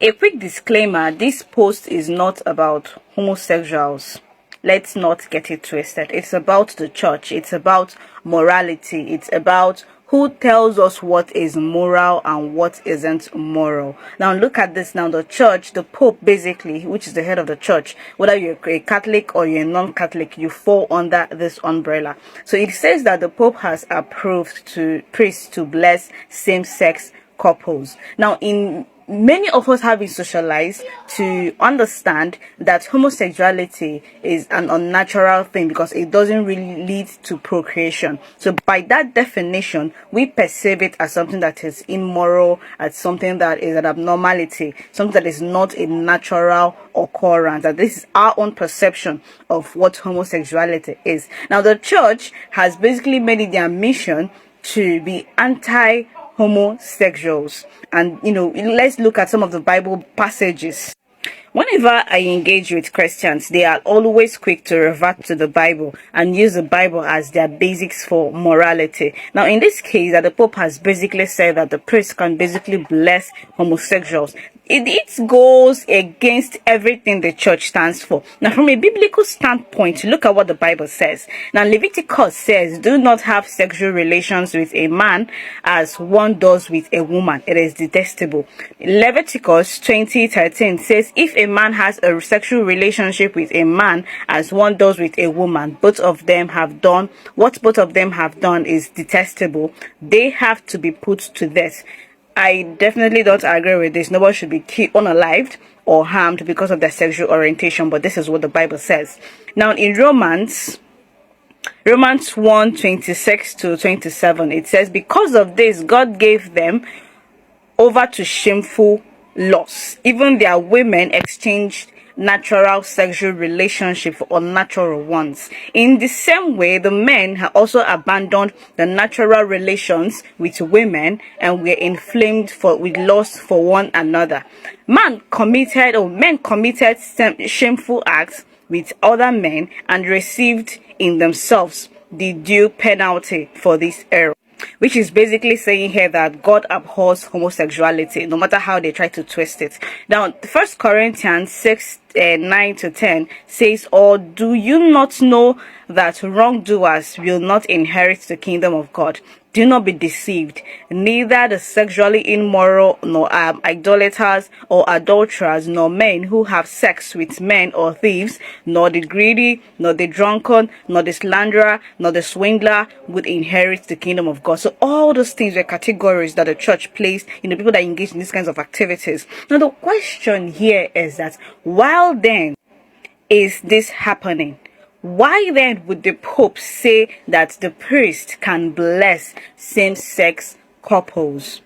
A quick disclaimer, this post is not about homosexuals. Let's not get it twisted. It's about the church. It's about morality. It's about who tells us what is moral and what isn't moral. Now look at this now. The church, the Pope basically, which is the head of the church, whether you're a Catholic or you're a non-Catholic, you fall under this umbrella. So it says that the Pope has approved to priests to bless same-sex couples. Now many of us have been socialized to understand that homosexuality is an unnatural thing because it doesn't really lead to procreation. So by that definition, we perceive it as something that is immoral, as something that is an abnormality, something that is not a natural occurrence. That this is our own perception of what homosexuality is. Now the church has basically made it their mission to be anti-homosexuals. And let's look at some of the Bible passages. Whenever I engage with Christians, they are always quick to revert to the Bible and use the Bible as their basics for morality. Now, in this case, that the Pope has basically said that the priest can basically bless homosexuals. It goes against everything the church stands for. Now, from a biblical standpoint, look at what the Bible says. Now, Leviticus says, do not have sexual relations with a man as one does with a woman. It is detestable. Leviticus 20:13 says, if a man has a sexual relationship with a man as one does with a woman, both of them have done what both of them have done is detestable. They have to be put to death. I definitely don't agree with this. Nobody should be killed, unalived, or harmed because of their sexual orientation, but this is what the Bible says. Now, in Romans 1:26-27, it says, because of this, God gave them over to shameful lusts. Even their women exchanged natural sexual relationships for unnatural ones. In the same way, the men have also abandoned the natural relations with women and were inflamed with lust for one another. Men committed shameful acts with other men and received in themselves the due penalty for this error. Which is basically saying here that God abhors homosexuality, no matter how they try to twist it. Now, 1 Corinthians 6:9-10 says, or do you not know that wrongdoers will not inherit the kingdom of God? Do not be deceived. Neither the sexually immoral, nor idolaters or adulterers, nor men who have sex with men or thieves, nor the greedy, nor the drunken, nor the slanderer, nor the swindler would inherit the kingdom of God. So all those things were categories that the church placed in the people that engage in these kinds of activities. Now the question here is that while then is this happening, why then would the Pope say that the priest can bless same-sex couples?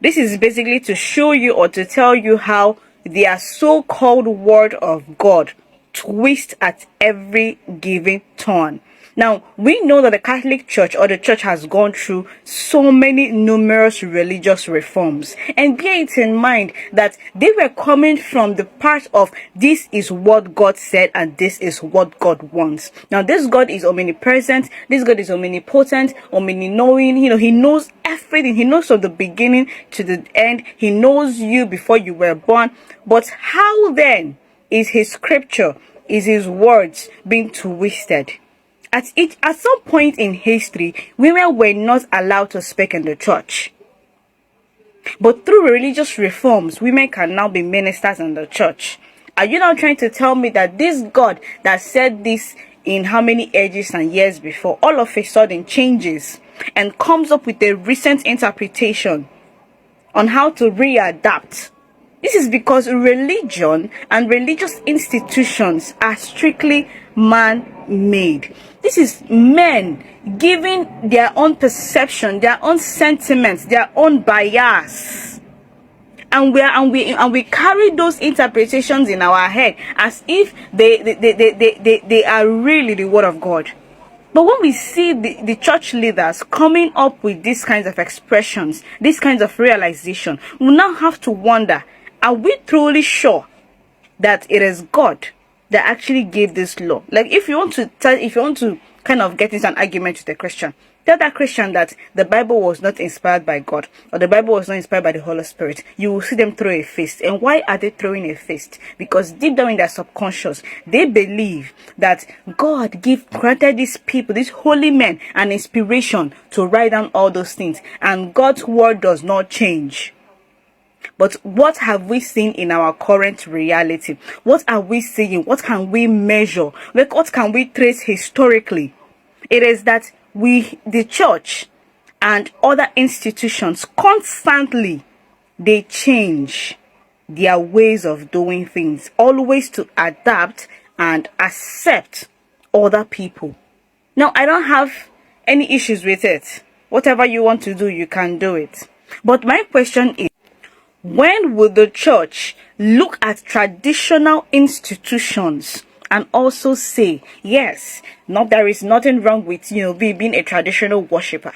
This is basically to show you or to tell you how their so-called word of God twists at every given turn. Now, we know that the Catholic Church or the church has gone through so many numerous religious reforms. And bear it in mind that they were coming from the part of this is what God said and this is what God wants. Now, this God is omnipresent. This God is omnipotent, omni-knowing. He knows everything. He knows from the beginning to the end. He knows you before you were born. But how then is his scripture, is his words being twisted? At some point in history, women were not allowed to speak in the church. But through religious reforms, women can now be ministers in the church. Are you now trying to tell me that this God that said this in how many ages and years before, all of a sudden changes and comes up with a recent interpretation on how to readapt? This is because religion and religious institutions are strictly man-made. This is men giving their own perception, their own sentiments, their own bias. And we carry those interpretations in our head as if they are really the word of God. But when we see the church leaders coming up with these kinds of expressions, these kinds of realization, we now have to wonder, are we truly sure that it is God that actually gave this law? Like, if you want to kind of get into an argument with a Christian, tell that Christian that the Bible was not inspired by God, or the Bible was not inspired by the Holy Spirit, you will see them throw a fist. And why are they throwing a fist? Because deep down in their subconscious, they believe that God granted these people, these holy men, an inspiration to write down all those things, and God's word does not change. But what have we seen in our current reality? What are we seeing? What can we measure? What can we trace historically? It is that the church and other institutions, constantly, they change their ways of doing things, always to adapt and accept other people. Now, I don't have any issues with it. Whatever you want to do, you can do it. But my question is, when will the church look at traditional institutions and also say, yes, there is nothing wrong with being a traditional worshiper,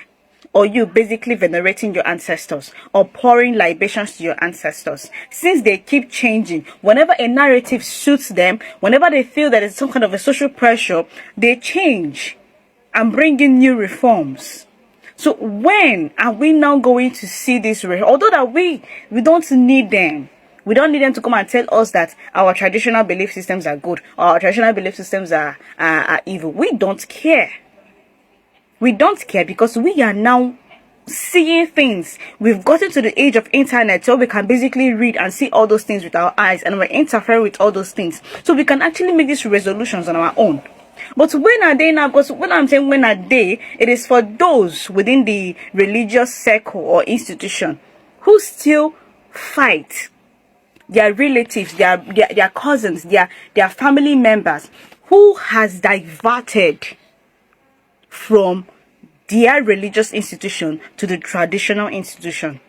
or you basically venerating your ancestors, or pouring libations to your ancestors? Since they keep changing, whenever a narrative suits them, whenever they feel that it's some kind of a social pressure, they change and bring in new reforms. So when are we now going to see this? Although that we don't need them. We don't need them to come and tell us that our traditional belief systems are good, or our traditional belief systems are evil. We don't care. We don't care, because we are now seeing things. We've gotten to the age of internet, so we can basically read and see all those things with our eyes, and we're interfering with all those things. So we can actually make these resolutions on our own. But when are they now? Because when I'm saying when are they, it is for those within the religious circle or institution who still fight their relatives, their cousins, their family members, who has diverted from their religious institution to the traditional institution.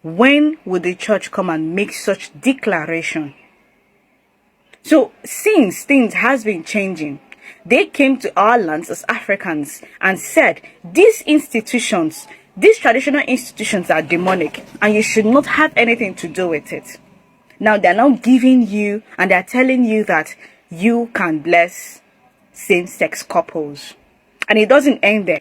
When will the church come and make such declaration? So since things has been changing, they came to our lands as Africans and said, these institutions, these traditional institutions are demonic, and you should not have anything to do with it. Now they're now giving you, and they're telling you that you can bless same-sex couples. And it doesn't end there.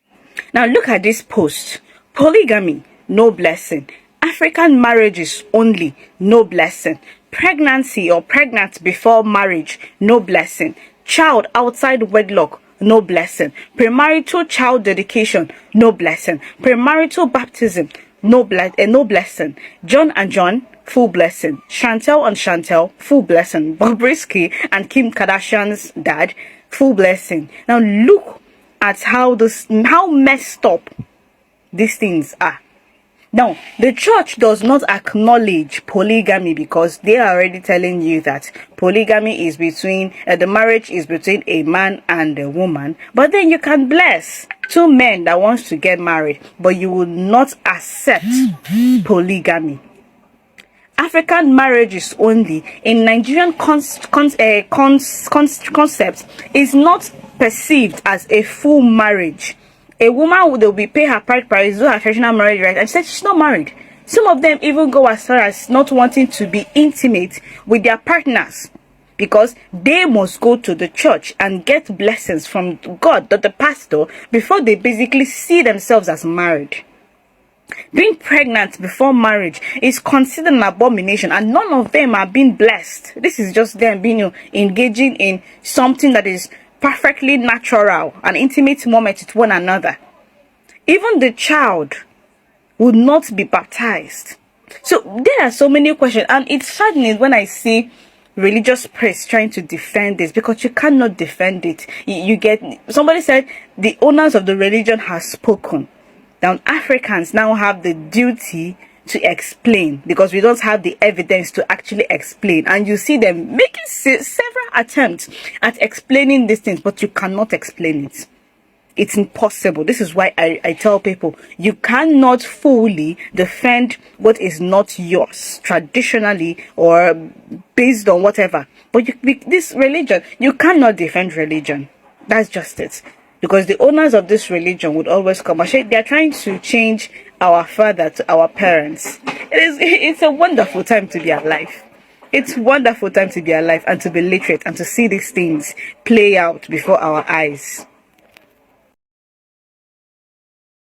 Now look at this post. Polygamy, no blessing. African marriages only, no blessing. Pregnancy or pregnant before marriage, no blessing. Child outside wedlock, no blessing. Premarital child dedication, no blessing. Premarital baptism, no blessing. John and John, full blessing. Chantel and Chantel, full blessing. Bobrisky and Kim Kardashian's dad, full blessing. Now look at how messed up these things are. Now, the church does not acknowledge polygamy, because they are already telling you that polygamy is between, the marriage is between a man and a woman. But then you can bless two men that wants to get married, but you will not accept polygamy. African marriages only in Nigerian concept is not perceived as a full marriage. A woman will be pay her bride price, do her traditional marriage right, and said she's not married. Some of them even go as far as not wanting to be intimate with their partners, because they must go to the church and get blessings from God, the pastor, before they basically see themselves as married. Being pregnant before marriage is considered an abomination, and none of them are being blessed. This is just them being engaging in something that is perfectly natural, an intimate moment with one another. Even the child would not be baptized. So there are so many questions, and it's saddening when I see religious press trying to defend this, because you cannot defend it. You get, somebody said the owners of the religion have spoken. Now Africans now have the duty to explain, because we don't have the evidence to actually explain. And you see them making several attempts at explaining these things, but you cannot explain it. It's impossible. This is why I tell people, you cannot fully defend what is not yours traditionally or based on whatever. But this religion, you cannot defend religion. That's just it. Because the owners of this religion would always come and say they're trying to change our father to our parents. It's a wonderful time to be alive. It's a wonderful time to be alive and to be literate and to see these things play out before our eyes.